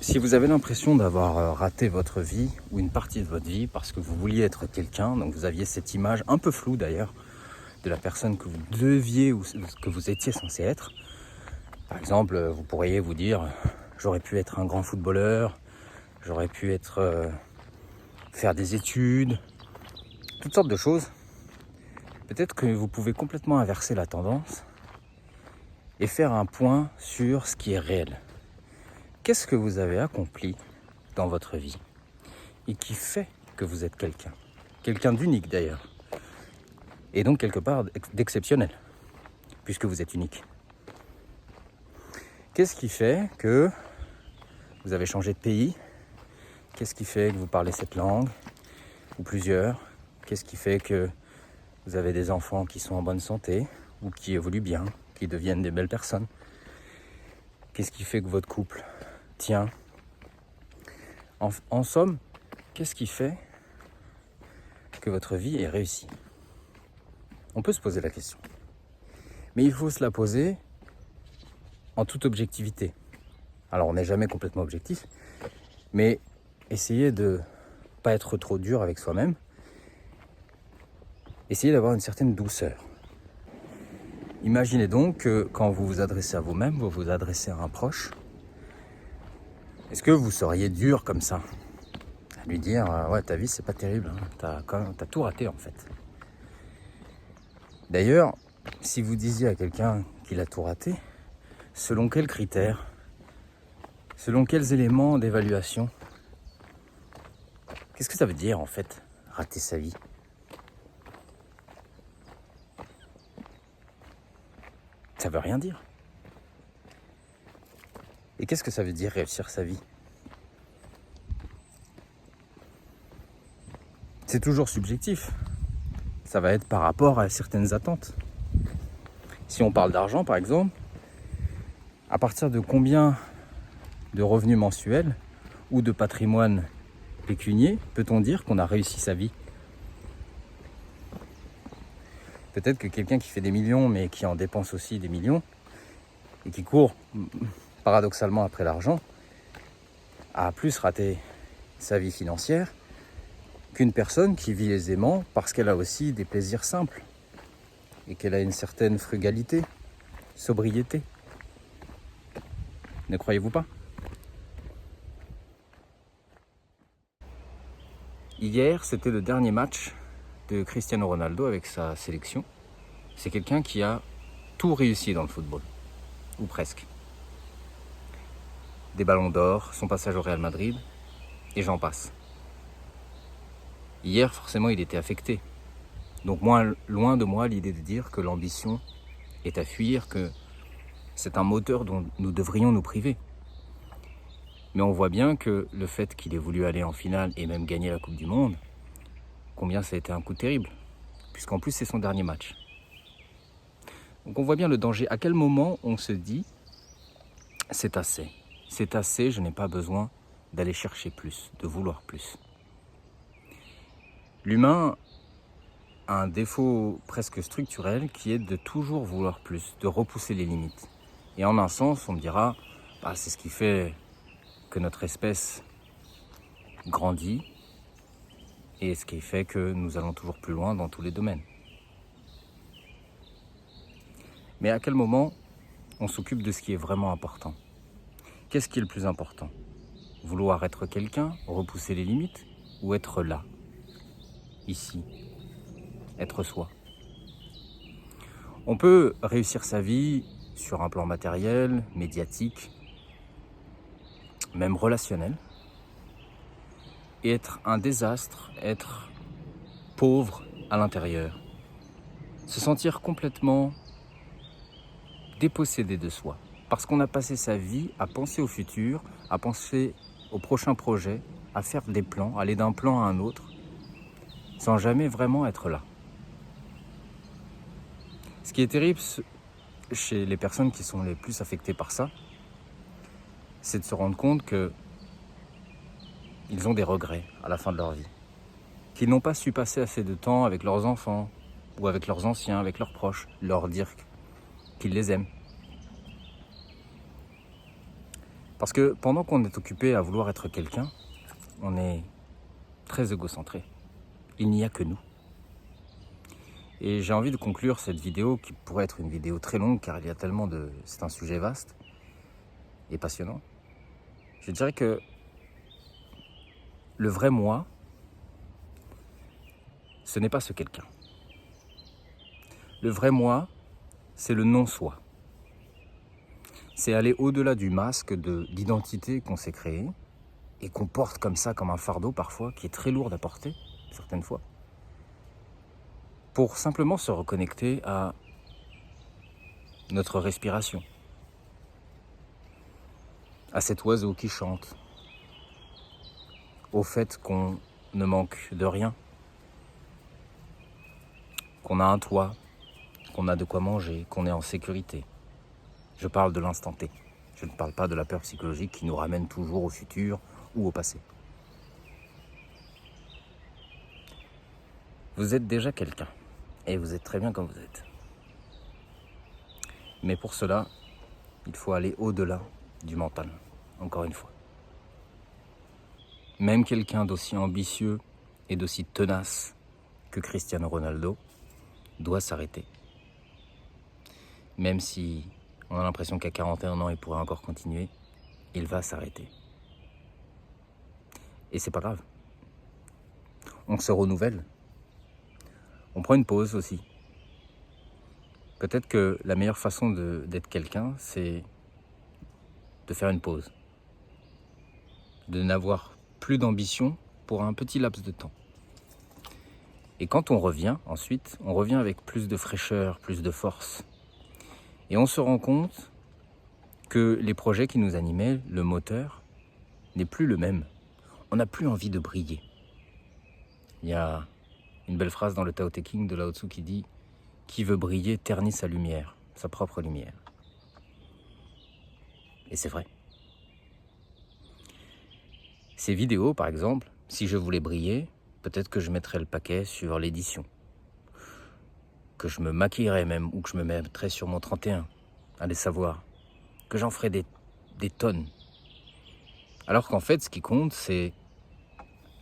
Si vous avez l'impression d'avoir raté votre vie ou une partie de votre vie parce que vous vouliez être quelqu'un, donc vous aviez cette image un peu floue d'ailleurs de la personne que vous deviez ou que vous étiez censé être. Par exemple, vous pourriez vous dire j'aurais pu être un grand footballeur, j'aurais pu faire des études, toutes sortes de choses. Peut-être que vous pouvez complètement inverser la tendance et faire un point sur ce qui est réel. Qu'est-ce que vous avez accompli dans votre vie et qui fait que vous êtes quelqu'un d'unique d'ailleurs, et donc quelque part d'exceptionnel, puisque vous êtes unique. Qu'est-ce qui fait que vous avez changé de pays? Qu'est-ce qui fait que vous parlez cette langue, ou plusieurs? Qu'est-ce qui fait que vous avez des enfants qui sont en bonne santé, ou qui évoluent bien, qui deviennent des belles personnes? Qu'est-ce qui fait que votre couple tient? En somme, qu'est-ce qui fait que votre vie est réussie? On peut se poser la question. Mais il faut se la poser en toute objectivité. Alors on n'est jamais complètement objectif, mais essayez de ne pas être trop dur avec soi-même. Essayez d'avoir une certaine douceur. Imaginez donc que quand vous vous adressez à vous-même, vous vous adressez à un proche. Est-ce que vous seriez dur comme ça? À lui dire ouais, ta vie c'est pas terrible, hein. T'as tout raté en fait. D'ailleurs, si vous disiez à quelqu'un qu'il a tout raté, selon quels critères, selon quels éléments d'évaluation, qu'est-ce que ça veut dire en fait, rater sa vie? Ça veut rien dire. Et qu'est-ce que ça veut dire réussir sa vie? C'est toujours subjectif. Ça va être par rapport à certaines attentes. Si on parle d'argent par exemple, à partir de combien de revenus mensuels ou de patrimoine pécunier peut-on dire qu'on a réussi sa vie? Peut-être que quelqu'un qui fait des millions mais qui en dépense aussi des millions et qui court paradoxalement après l'argent a plus raté sa vie financière qu'une personne qui vit aisément parce qu'elle a aussi des plaisirs simples et qu'elle a une certaine frugalité, sobriété. Ne croyez-vous pas? Hier, c'était le dernier match de Cristiano Ronaldo avec sa sélection. C'est quelqu'un qui a tout réussi dans le football, ou presque. Des ballons d'or, son passage au Real Madrid, et j'en passe. Hier, forcément, il était affecté. Donc loin de moi l'idée de dire que l'ambition est à fuir, que c'est un moteur dont nous devrions nous priver. Mais on voit bien que le fait qu'il ait voulu aller en finale et même gagner la Coupe du Monde, combien ça a été un coup terrible, puisqu'en plus c'est son dernier match. Donc on voit bien le danger. À quel moment on se dit c'est assez, je n'ai pas besoin d'aller chercher plus, de vouloir plus. L'humain a un défaut presque structurel qui est de toujours vouloir plus, de repousser les limites. Et en un sens, on me dira, c'est ce qui fait que notre espèce grandit et ce qui fait que nous allons toujours plus loin dans tous les domaines. Mais à quel moment on s'occupe de ce qui est vraiment important? Qu'est-ce qui est le plus important? Vouloir être quelqu'un, repousser les limites, ou être là, ici, être soi? On peut réussir sa vie sur un plan matériel, médiatique, même relationnel, et être un désastre, être pauvre à l'intérieur, se sentir complètement dépossédé de soi, parce qu'on a passé sa vie à penser au futur, à penser au prochain projet, à faire des plans, aller d'un plan à un autre, sans jamais vraiment être là. Ce qui est terrible chez les personnes qui sont les plus affectées par ça, c'est de se rendre compte que ils ont des regrets à la fin de leur vie, qu'ils n'ont pas su passer assez de temps avec leurs enfants, ou avec leurs anciens, avec leurs proches, leur dire qu'ils les aiment. Parce que pendant qu'on est occupé à vouloir être quelqu'un, on est très égocentré. Il n'y a que nous. Et j'ai envie de conclure cette vidéo qui pourrait être une vidéo très longue car il y a tellement de... C'est un sujet vaste et passionnant. Je dirais que le vrai moi, ce n'est pas ce quelqu'un. Le vrai moi, c'est le non-soi. C'est aller au-delà du masque d'identité qu'on s'est créé et qu'on porte comme ça, comme un fardeau parfois, qui est très lourd à porter, certaines fois, pour simplement se reconnecter à notre respiration, à cet oiseau qui chante, au fait qu'on ne manque de rien, qu'on a un toit, qu'on a de quoi manger, qu'on est en sécurité. Je parle de l'instant T. Je ne parle pas de la peur psychologique qui nous ramène toujours au futur ou au passé. Vous êtes déjà quelqu'un et vous êtes très bien comme vous êtes. Mais pour cela, il faut aller au-delà du mental, encore une fois. Même quelqu'un d'aussi ambitieux et d'aussi tenace que Cristiano Ronaldo doit s'arrêter. Même si on a l'impression qu'à 41 ans, il pourrait encore continuer, il va s'arrêter. Et c'est pas grave. On se renouvelle. On prend une pause aussi. Peut-être que la meilleure façon d'être quelqu'un, c'est de faire une pause. De n'avoir plus d'ambition pour un petit laps de temps. Et quand on revient, ensuite, on revient avec plus de fraîcheur, plus de force. Et on se rend compte que les projets qui nous animaient, le moteur, n'est plus le même. On n'a plus envie de briller. Il y a une belle phrase dans le Tao Te Ching de Lao Tzu qui dit « Qui veut briller ternit sa lumière, sa propre lumière. » Et c'est vrai. Ces vidéos, par exemple, si je voulais briller, peut-être que je mettrais le paquet sur l'édition. Que je me maquillerais même, ou que je me mettrais sur mon 31. Allez savoir. Que j'en ferais des tonnes. Alors qu'en fait, ce qui compte, c'est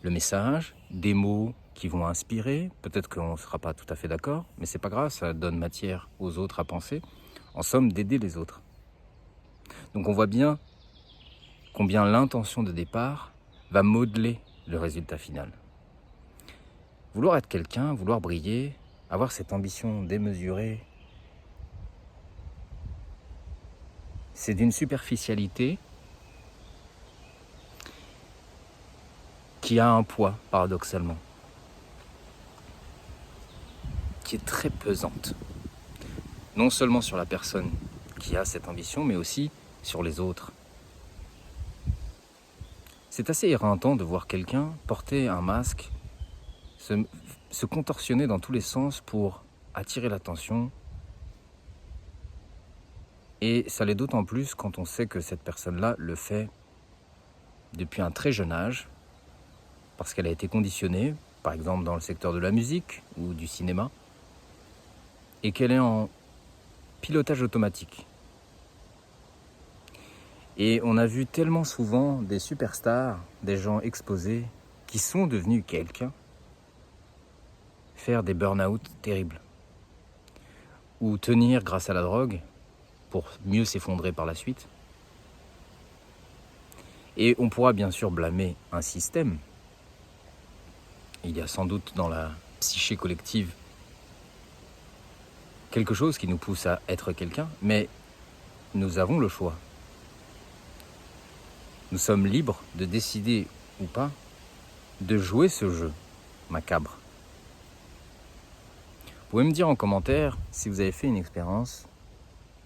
le message, des mots qui vont inspirer. Peut-être qu'on ne sera pas tout à fait d'accord, mais c'est pas grave, ça donne matière aux autres à penser. En somme, d'aider les autres. Donc on voit bien combien l'intention de départ va modeler le résultat final. Vouloir être quelqu'un, vouloir briller, avoir cette ambition démesurée, c'est d'une superficialité qui a un poids, paradoxalement, qui est très pesante. Non seulement sur la personne qui a cette ambition, mais aussi sur les autres. C'est assez éreintant de voir quelqu'un porter un masque, se contorsionner dans tous les sens pour attirer l'attention. Et ça l'est d'autant plus quand on sait que cette personne-là le fait depuis un très jeune âge, parce qu'elle a été conditionnée, par exemple dans le secteur de la musique ou du cinéma, et qu'elle est en pilotage automatique. Et on a vu tellement souvent des superstars, des gens exposés, qui sont devenus quelqu'un, faire des burn-out terribles, ou tenir grâce à la drogue, pour mieux s'effondrer par la suite. Et on pourra bien sûr blâmer un système. Il y a sans doute dans la psyché collective quelque chose qui nous pousse à être quelqu'un, mais nous avons le choix. Nous sommes libres de décider ou pas de jouer ce jeu macabre. Vous pouvez me dire en commentaire si vous avez fait une expérience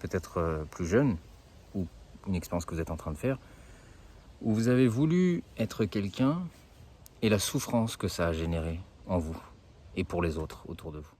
peut-être plus jeune, ou une expérience que vous êtes en train de faire, où vous avez voulu être quelqu'un et la souffrance que ça a généré en vous et pour les autres autour de vous.